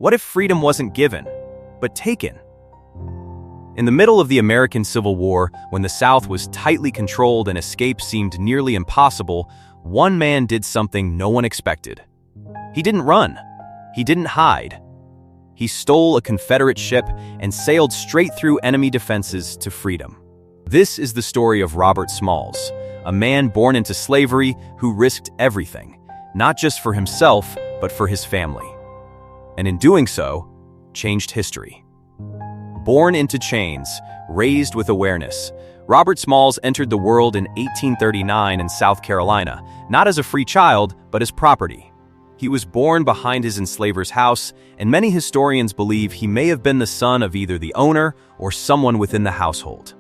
What if freedom wasn't given, but taken? In the middle of the American Civil War, when the South was tightly controlled and escape seemed nearly impossible, one man did something no one expected. He didn't run. He didn't hide. He stole a Confederate ship and sailed straight through enemy defenses to freedom. This is the story of Robert Smalls, a man born into slavery who risked everything, not just for himself, but for his family. And in doing so, changed history. Born into chains, raised with awareness, Robert Smalls entered the world in 1839 in South Carolina, not as a free child, but as property. He was born behind his enslaver's house, and many historians believe he may have been the son of either the owner or someone within the household.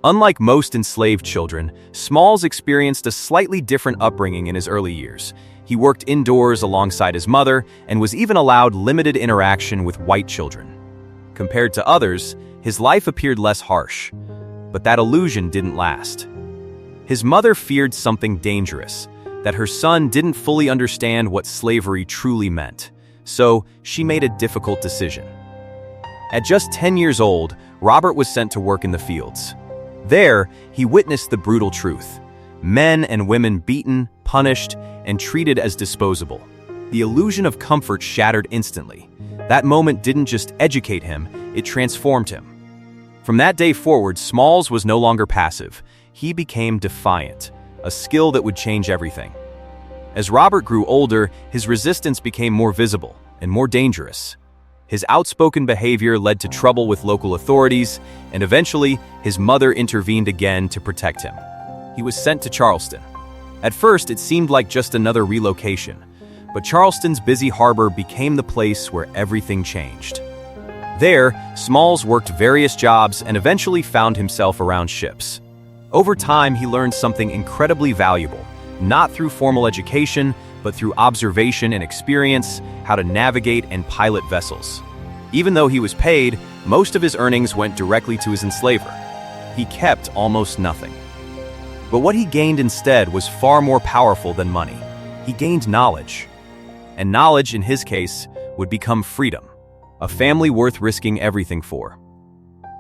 Unlike most enslaved children, Smalls experienced a slightly different upbringing in his early years. He worked indoors alongside his mother and was even allowed limited interaction with white children. Compared to others, his life appeared less harsh, but that illusion didn't last. His mother feared something dangerous, that her son didn't fully understand what slavery truly meant, so she made a difficult decision. At just 10 years old, Robert was sent to work in the fields. There, he witnessed the brutal truth: men and women beaten, punished, and treated as disposable. The illusion of comfort shattered instantly. That moment didn't just educate him, it transformed him. From that day forward, Smalls was no longer passive. He became defiant, a skill that would change everything. As Robert grew older, his resistance became more visible and more dangerous. His outspoken behavior led to trouble with local authorities, and eventually, his mother intervened again to protect him. He was sent to Charleston. At first, it seemed like just another relocation, but Charleston's busy harbor became the place where everything changed. There, Smalls worked various jobs and eventually found himself around ships. Over time, he learned something incredibly valuable, not through formal education, but through observation and experience, how to navigate and pilot vessels. Even though he was paid, most of his earnings went directly to his enslaver. He kept almost nothing. But what he gained instead was far more powerful than money. He gained knowledge. And knowledge, in his case, would become freedom, a family worth risking everything for.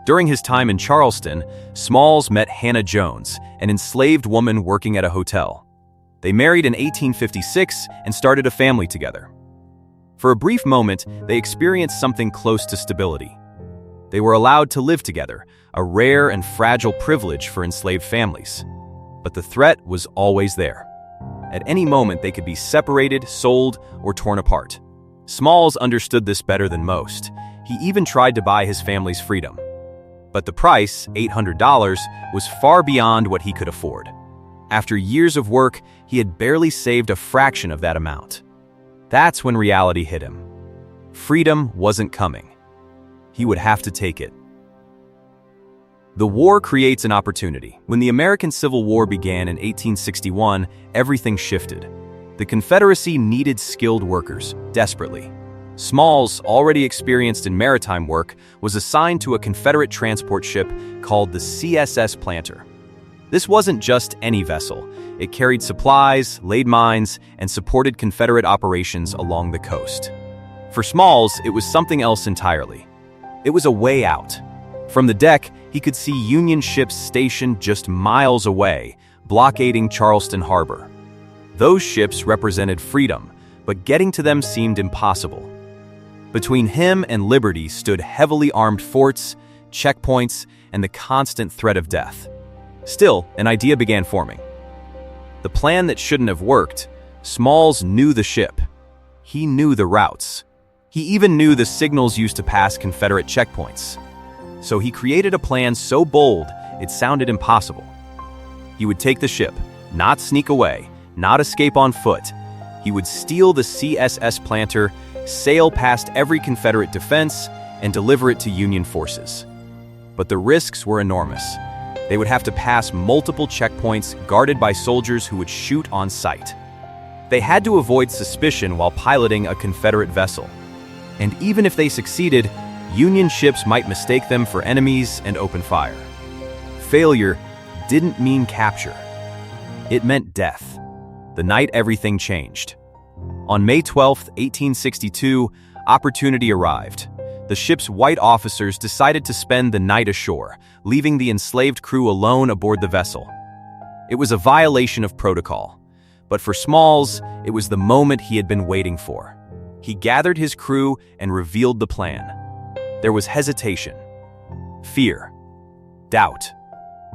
During his time in Charleston, Smalls met Hannah Jones, an enslaved woman working at a hotel. They married in 1856 and started a family together. For a brief moment, they experienced something close to stability. They were allowed to live together, a rare and fragile privilege for enslaved families. But the threat was always there. At any moment, they could be separated, sold, or torn apart. Smalls understood this better than most. He even tried to buy his family's freedom. But the price, $800, was far beyond what he could afford. After years of work, he had barely saved a fraction of that amount. That's when reality hit him. Freedom wasn't coming. He would have to take it. The war creates an opportunity. When the American Civil War began in 1861, everything shifted. The Confederacy needed skilled workers, desperately. Smalls, already experienced in maritime work, was assigned to a Confederate transport ship called the CSS Planter. This wasn't just any vessel. It carried supplies, laid mines, and supported Confederate operations along the coast. For Smalls, it was something else entirely. It was a way out. From the deck, he could see Union ships stationed just miles away, blockading Charleston Harbor. Those ships represented freedom, but getting to them seemed impossible. Between him and liberty stood heavily armed forts, checkpoints, and the constant threat of death. Still, an idea began forming. The plan that shouldn't have worked. Smalls knew the ship. He knew the routes. He even knew the signals used to pass Confederate checkpoints. So he created a plan so bold, it sounded impossible. He would take the ship, not sneak away, not escape on foot. He would steal the CSS Planter, sail past every Confederate defense, and deliver it to Union forces. But the risks were enormous. They would have to pass multiple checkpoints guarded by soldiers who would shoot on sight. They had to avoid suspicion while piloting a Confederate vessel. And even if they succeeded, Union ships might mistake them for enemies and open fire. Failure didn't mean capture. It meant death. The night everything changed. On May 12, 1862, opportunity arrived. The ship's white officers decided to spend the night ashore, leaving the enslaved crew alone aboard the vessel. It was a violation of protocol, but for Smalls, it was the moment he had been waiting for. He gathered his crew and revealed the plan. There was hesitation, fear, doubt.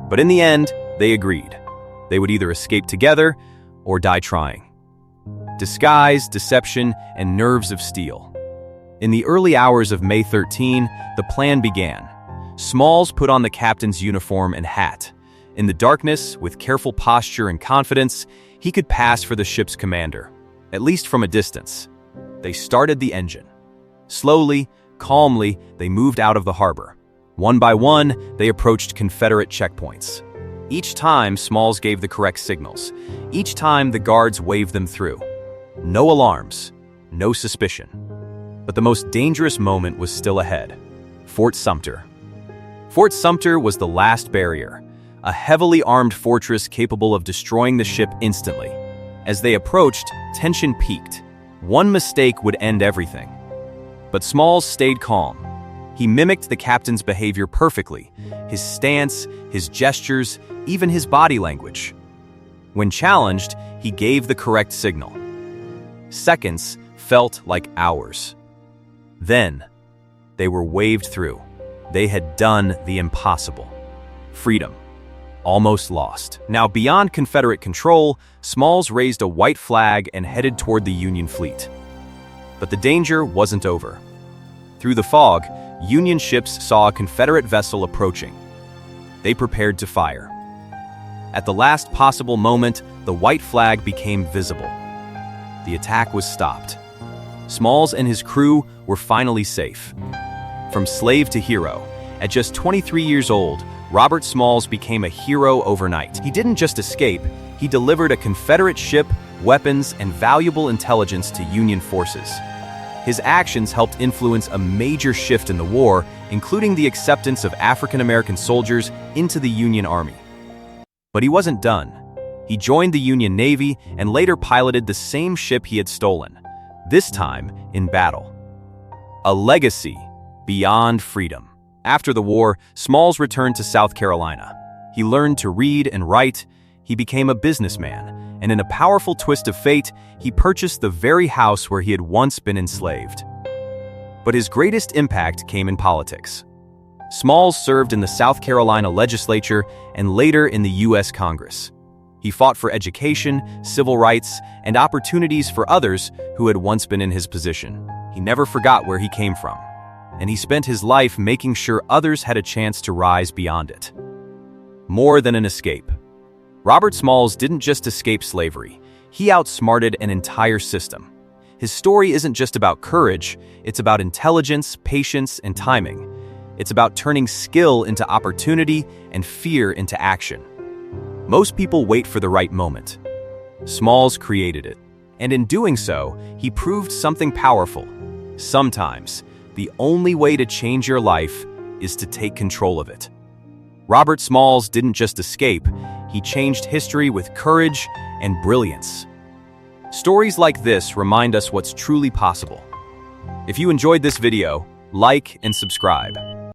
But in the end, they agreed. They would either escape together or die trying. Disguise, deception, and nerves of steel. In the early hours of May 13, the plan began. Smalls put on the captain's uniform and hat. In the darkness, with careful posture and confidence, he could pass for the ship's commander, at least from a distance. They started the engine. Slowly, calmly, they moved out of the harbor. One by one, they approached Confederate checkpoints. Each time, Smalls gave the correct signals. Each time, the guards waved them through. No alarms, no suspicion. But the most dangerous moment was still ahead. Fort Sumter. Fort Sumter was the last barrier, a heavily armed fortress capable of destroying the ship instantly. As they approached, tension peaked. One mistake would end everything. But Smalls stayed calm. He mimicked the captain's behavior perfectly, his stance, his gestures, even his body language. When challenged, he gave the correct signal. Seconds felt like hours. Then, they were waved through. They had done the impossible. Freedom. Almost lost. Now, beyond Confederate control, Smalls raised a white flag and headed toward the Union fleet. But the danger wasn't over. Through the fog, Union ships saw a Confederate vessel approaching. They prepared to fire. At the last possible moment, the white flag became visible. The attack was stopped. Smalls and his crew were finally safe. From slave to hero, at just 23 years old, Robert Smalls became a hero overnight. He didn't just escape, he delivered a Confederate ship, weapons, and valuable intelligence to Union forces. His actions helped influence a major shift in the war, including the acceptance of African American soldiers into the Union Army. But he wasn't done. He joined the Union Navy and later piloted the same ship he had stolen, this time in battle. A legacy beyond freedom. After the war, Smalls returned to South Carolina. He learned to read and write, he became a businessman, and in a powerful twist of fate, he purchased the very house where he had once been enslaved. But his greatest impact came in politics. Smalls served in the South Carolina legislature and later in the U.S. Congress. He fought for education, civil rights, and opportunities for others who had once been in his position. He never forgot where he came from, and he spent his life making sure others had a chance to rise beyond it. More than an escape. Robert Smalls didn't just escape slavery, he outsmarted an entire system. His story isn't just about courage, it's about intelligence, patience, and timing. It's about turning skill into opportunity and fear into action. Most people wait for the right moment. Smalls created it, and in doing so, he proved something powerful. Sometimes, the only way to change your life is to take control of it. Robert Smalls didn't just escape, he changed history with courage and brilliance. Stories like this remind us what's truly possible. If you enjoyed this video, like and subscribe.